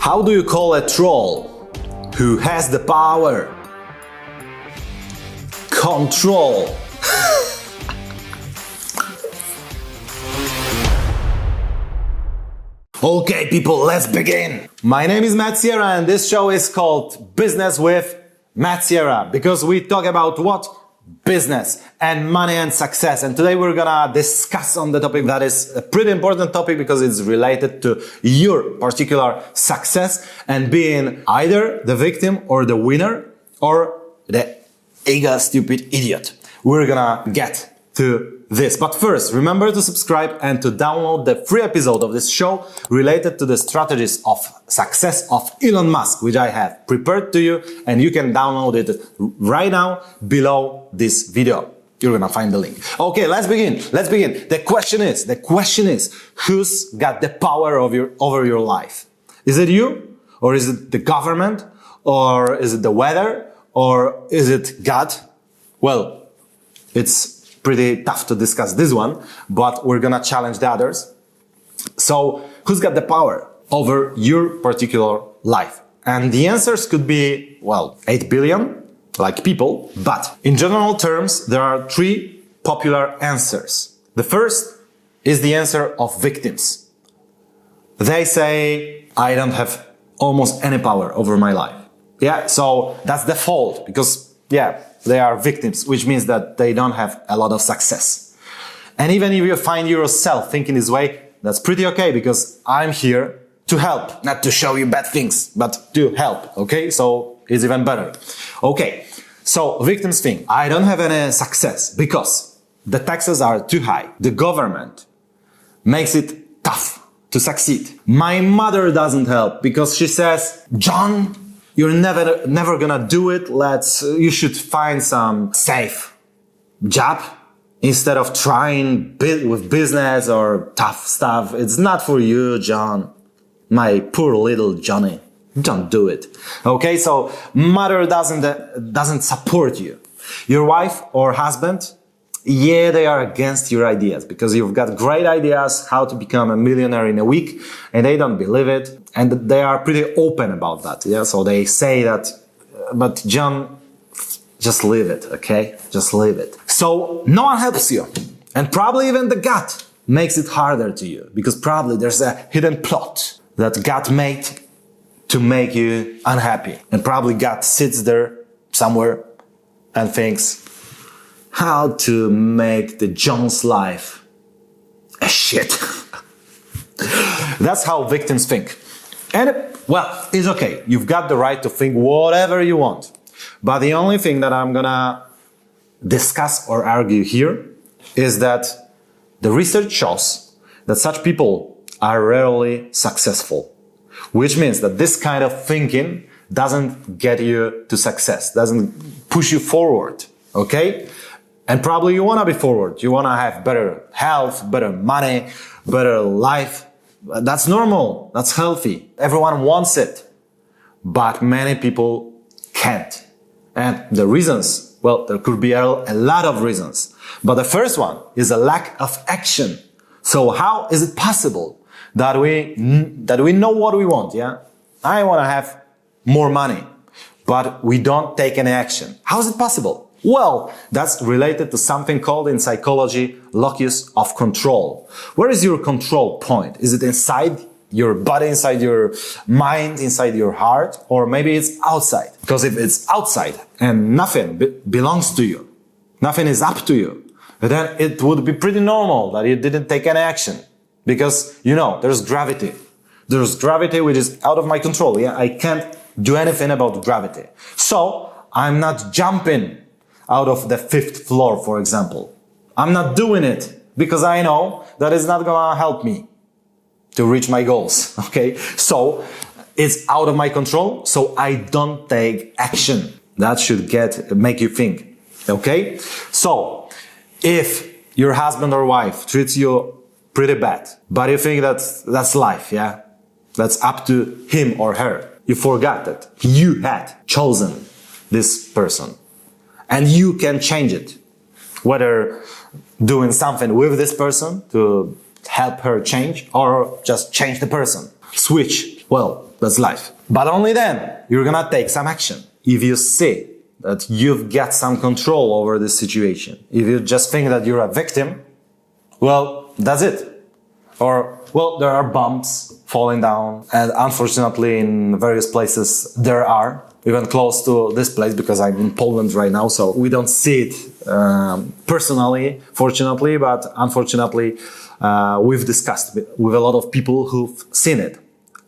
How do you call a troll who has the power? Control. Okay, people, let's begin. My name is Matt Sierra and this show is called Business with Matt Sierra because we talk about what? Business and money and success. And today we're gonna discuss on the topic that is a pretty important topic because it's related to your particular success and being either the victim or the winner or the ego stupid idiot. We're gonna get to this. But first, remember to subscribe and to download the free episode of this show related to the strategies of success of Elon Musk, which I have prepared to you, and you can download it right now below this video. You're gonna find the link. Okay, let's begin. Let's begin. The question is, who's got the power of over your life? Is it you? Or is it the government? Or is it the weather? Or is it God? Well, it's pretty tough to discuss this one, but we're gonna challenge the others. So, who's got the power over your particular life? And the answers could be, well, 8 billion, like people, but in general terms, there are 3 popular answers. The first is the answer of victims. They say, I don't have almost any power over my life. Yeah, so that's the fault because, yeah, they are victims, which means that they don't have a lot of success. And even if you find yourself thinking this way, that's pretty okay because I'm here to help, not to show you bad things, but to help, okay? So it's even better. Okay, so victims think, I don't have any success because the taxes are too high. The government makes it tough to succeed. My mother doesn't help because she says, John, you're never gonna do it. You should find some safe job instead of trying with business or tough stuff. It's not for you, John. My poor little Johnny. Don't do it. Okay, so mother doesn't support you. Your wife or husband, yeah, they are against your ideas because you've got great ideas how to become a millionaire in a week and they don't believe it and they are pretty open about that. Yeah, so they say that, but John, just leave it, okay? Just leave it. So no one helps you and probably even the God makes it harder to you because probably there's a hidden plot that God made to make you unhappy and probably God sits there somewhere and thinks, how to make the John's life a shit. That's how victims think. And, well, it's okay. You've got the right to think whatever you want. But the only thing that I'm gonna discuss or argue here is that the research shows that such people are rarely successful. Which means that this kind of thinking doesn't get you to success, doesn't push you forward, okay? And probably you want to be forward. You want to have better health, better money, better life. That's normal. That's healthy. Everyone wants it. But many people can't. And the reasons, well, there could be a lot of reasons. But the first one is a lack of action. So how is it possible that we know what we want, yeah? I want to have more money, but we don't take any action. How is it possible? Well, that's related to something called in psychology, locus of control. Where is your control point? Is it inside your body, inside your mind, inside your heart? Or maybe it's outside? Because if it's outside and nothing belongs to you, nothing is up to you, then it would be pretty normal that you didn't take any action. Because, you know, there's gravity. There's gravity which is out of my control. Yeah, I can't do anything about gravity. So, I'm not jumping out of the 5th floor, for example. I'm not doing it because I know that it's not gonna help me to reach my goals, okay? So, it's out of my control, so I don't take action. That should make you think, okay? So, if your husband or wife treats you pretty bad, but you think that's life, yeah? That's up to him or her. You forgot that you had chosen this person. And you can change it, whether doing something with this person to help her change or just change the person. Switch. Well, That's life. But only then you're gonna take some action. If you see that you've got some control over this situation, if you just think that you're a victim, well, that's it. Or, well, there are bumps falling down, and unfortunately in various places there are, even close to this place, because I'm in Poland right now, so we don't see it personally, fortunately, but unfortunately we've discussed with a lot of people who've seen it.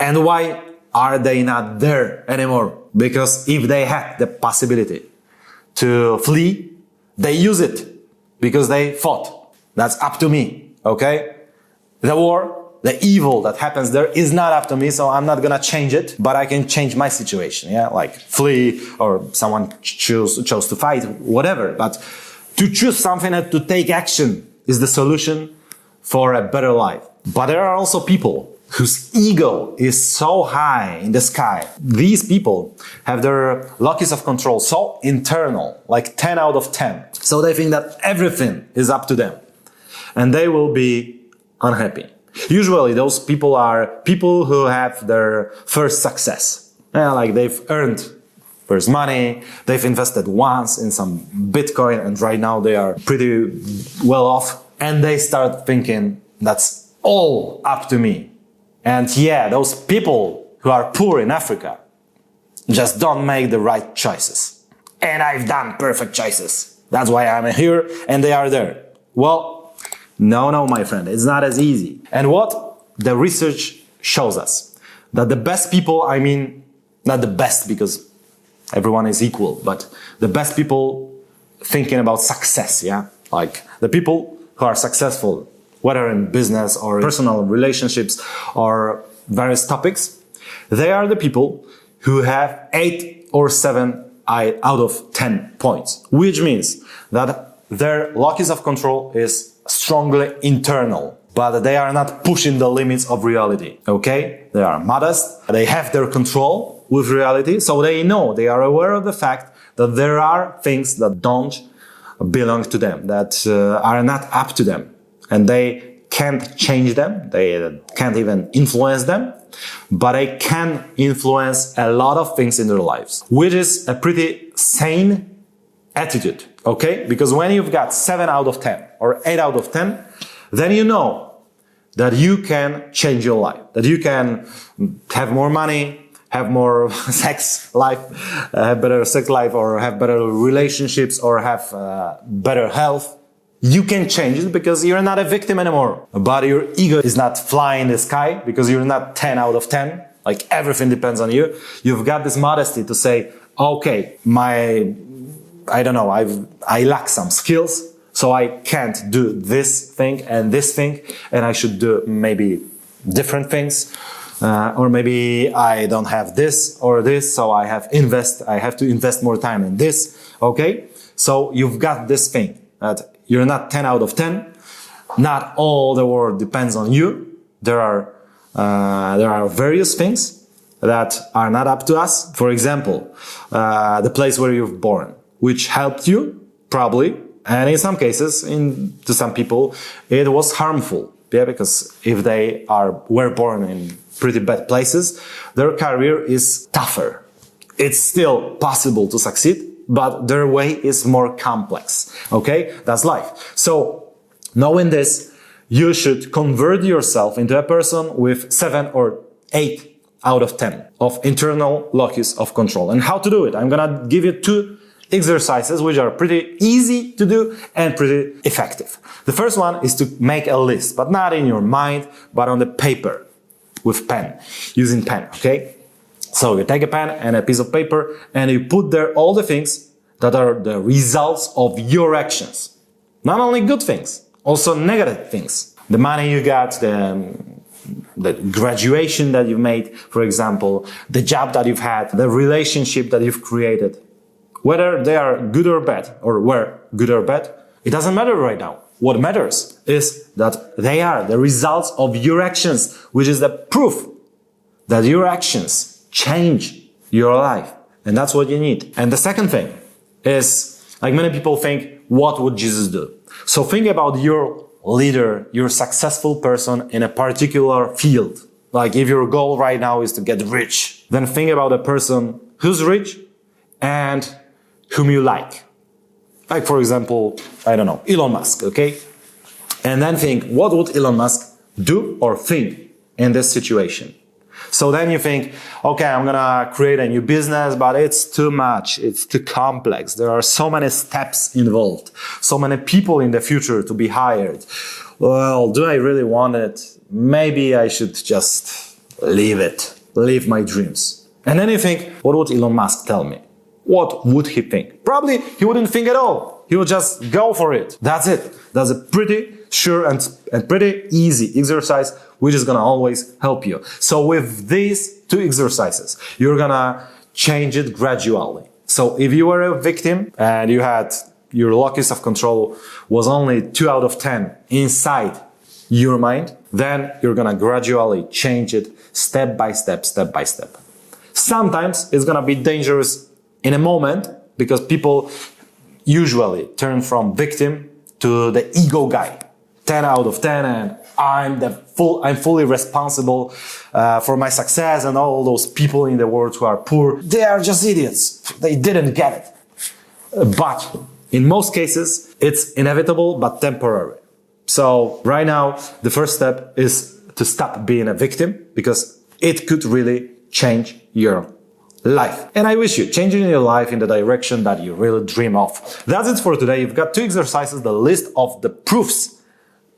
And why are they not there anymore? Because if they had the possibility to flee, they use it because they fought. That's up to me, okay? The war, the evil that happens there is not up to me, so I'm not gonna change it, but I can change my situation, yeah? Like flee, or someone chose to fight, whatever. But to choose something and to take action is the solution for a better life. But there are also people whose ego is so high in the sky. These people have their Luckies of control so internal, like 10 out of 10. So they think that everything is up to them, and they will be unhappy. Usually those people are people who have their first success. Yeah, like they've earned first money, they've invested once in some Bitcoin, and right now they are pretty well off, and they start thinking that's all up to me. And yeah, those people who are poor in Africa just don't make the right choices. And I've done perfect choices. That's why I'm here and they are there. Well, no, my friend, it's not as easy. And what the research shows us, that the best people, I mean, not the best because everyone is equal, but the best people thinking about success, yeah? Like the people who are successful, whether in business or personal relationships or various topics, they are the people who have 8 or 7 out of 10 points, which means that their Luckies of control is strongly internal, but they are not pushing the limits of reality, okay? They are modest, they have their control with reality, so they know, they are aware of the fact that there are things that don't belong to them, that are not up to them. And they can't change them, they can't even influence them, but they can influence a lot of things in their lives, which is a pretty sane attitude, okay? Because when you've got 7 out of 10 or 8 out of 10, then you know that you can change your life, that you can have more money, have more sex life, have better sex life, or have better relationships, or have better health. You can change it because you're not a victim anymore. But your ego is not flying in the sky because you're not 10 out of 10. Like everything depends on you. You've got this modesty to say, okay, I lack some skills, so I can't do this thing, and I should do maybe different things. Or maybe I don't have this or this, so I have to invest more time in this. Okay? So you've got this thing that you're not 10 out of 10. Not all the world depends on you. There are various things that are not up to us. For example, the place where you're born, which helped you, probably. And in some cases, to some people, it was harmful. Yeah, because if they were born in pretty bad places, their career is tougher. It's still possible to succeed, but their way is more complex. Okay? That's life. So, knowing this, you should convert yourself into a person with 7 or 8 out of 10 of internal Luckies of control. And how to do it? I'm gonna give you 2 exercises which are pretty easy to do and pretty effective. The first one is to make a list, but not in your mind, but on the paper with pen, using pen, okay? So you take a pen and a piece of paper and you put there all the things that are the results of your actions. Not only good things, also negative things. The money you got, the graduation that you made, for example, the job that you've had, the relationship that you've created. Whether they are good or bad, or were good or bad, it doesn't matter right now. What matters is that they are the results of your actions, which is the proof that your actions change your life. And that's what you need. And the second thing is, like many people think, what would Jesus do? So think about your leader, your successful person in a particular field. Like if your goal right now is to get rich, then think about a person who's rich and whom you like. Like for example, I don't know, Elon Musk, okay? And then think, what would Elon Musk do or think in this situation? So then you think, okay, I'm gonna create a new business, but it's too much, it's too complex. There are so many steps involved, so many people in the future to be hired. Well, do I really want it? Maybe I should just leave my dreams. And then you think, what would Elon Musk tell me? What would he think? Probably he wouldn't think at all. He would just go for it. That's it. That's a pretty sure and pretty easy exercise, which is gonna always help you. So with these two exercises, you're gonna change it gradually. So if you were a victim and you had your locus of control was only 2 out of 10 inside your mind, then you're gonna gradually change it step by step, step by step. Sometimes it's gonna be dangerous in a moment because people usually turn from victim to the ego guy. 10 out of 10 and I'm fully responsible for my success, and all those people in the world who are poor, they are just idiots. They didn't get it. But in most cases, it's inevitable but temporary. So right now, the first step is to stop being a victim because it could really change your life. And I wish you changing your life in the direction that you really dream of. That's it for today. You've got 2 exercises, the list of the proofs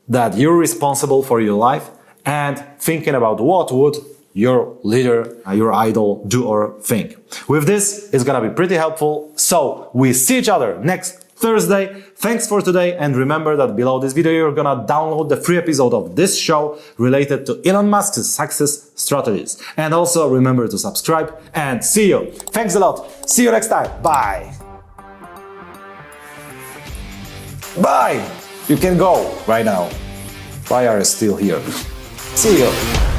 that you're responsible for your life and thinking about what would your leader, your idol do or think. With this, it's gonna be pretty helpful. So we see each other next Thursday. Thanks for today, and remember that below this video you're gonna download the free episode of this show related to Elon Musk's success strategies. And also remember to subscribe, and see you. Thanks a lot. See you next time. Bye. Bye. You can go right now. Why are you still here? See you.